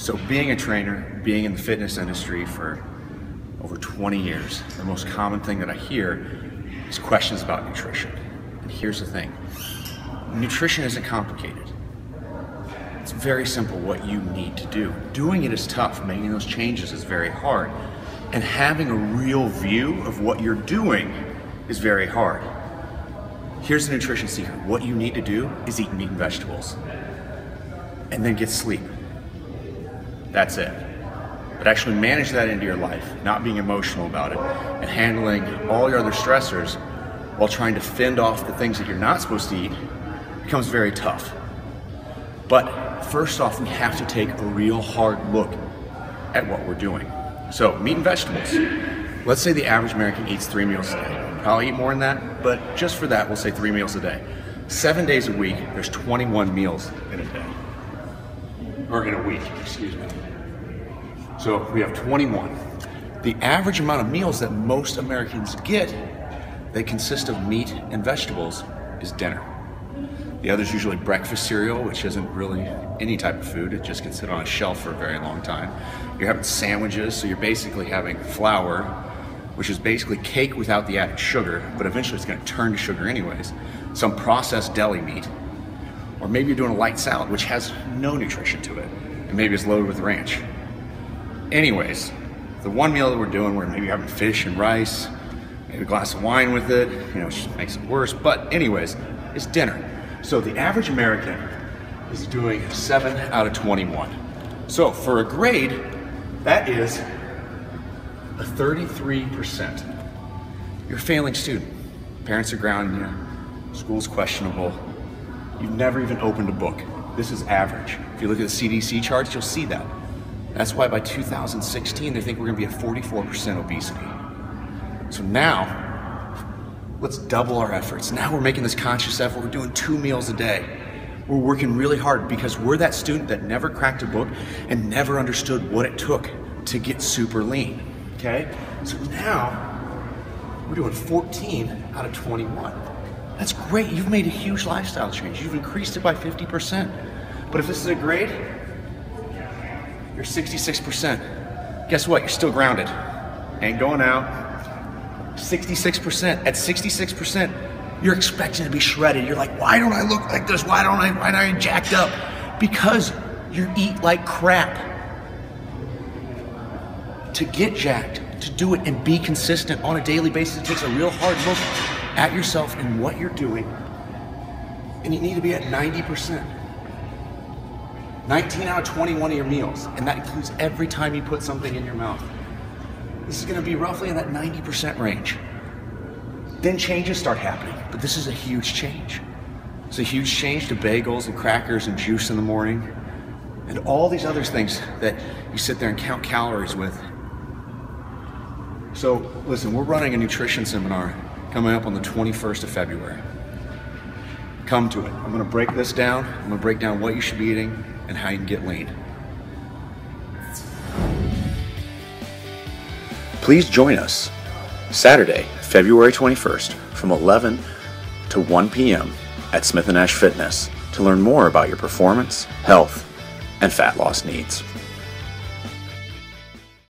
So being a trainer, being in the fitness industry for over 20 years, the most common thing that I hear is questions about nutrition. And here's the thing, nutrition isn't complicated. It's very simple what you need to do. Doing it is tough, making those changes is very hard. And having a real view of what you're doing is very hard. Here's the nutrition secret. What you need to do is eat meat and vegetables. And then get sleep. That's it. But actually manage that into your life, not being emotional about it, and handling all your other stressors while trying to fend off the things that you're not supposed to eat becomes very tough. But first off, we have to take a real hard look at what we're doing. So meat and vegetables. Let's say the average American eats 3 meals a day. Probably eat more than that, but just for that, we'll say 3 meals a day. 7 days a week, there's 21 meals in a day. Or in a week, excuse me. So we have 21. The average amount of meals that most Americans get that consist of meat and vegetables is dinner. The other's usually breakfast cereal, which isn't really any type of food. It just can sit on a shelf for a very long time. You're having sandwiches, so you're basically having flour, which is basically cake without the added sugar, but eventually it's gonna turn to sugar anyways. Some processed deli meat, or maybe you're doing a light salad, which has no nutrition to it, and maybe it's loaded with ranch. Anyways, the one meal that we're doing where maybe you're having fish and rice, maybe a glass of wine with it, which just makes it worse, but anyways, it's dinner. So the average American is doing 7 out of 21. So for a grade, that is a 33%. You're a failing student. Parents are grounding you, school's questionable, you've never even opened a book. This is average. If you look at the CDC charts, you'll see that. That's why by 2016, they think we're gonna be at 44% obesity. So now, let's double our efforts. Now we're making this conscious effort. We're doing 2 meals a day. We're working really hard because we're that student that never cracked a book and never understood what it took to get super lean, okay? So now, we're doing 14 out of 21. That's great, you've made a huge lifestyle change. You've increased it by 50%. But if this is a grade, you're 66%. Guess what, you're still grounded. Ain't going out. 66%. At 66%, you're expecting to be shredded. You're like, why don't I look like this? Why am I jacked up? Because you eat like crap. To get jacked, to do it and be consistent on a daily basis, it takes a real hard look at yourself and what you're doing. And you need to be at 90%. 19 out of 21 of your meals, and that includes every time you put something in your mouth. This is gonna be roughly in that 90% range. Then changes start happening, but this is a huge change. It's a huge change to bagels and crackers and juice in the morning, and all these other things that you sit there and count calories with. So listen, we're running a nutrition seminar coming up on the 21st of February. Come to it. I'm gonna break this down. I'm gonna break down what you should be eating and how you can get lean. Please join us Saturday, February 21st from 11 to 1 p.m. at Smith & Esch Fitness to learn more about your performance, health, and fat loss needs.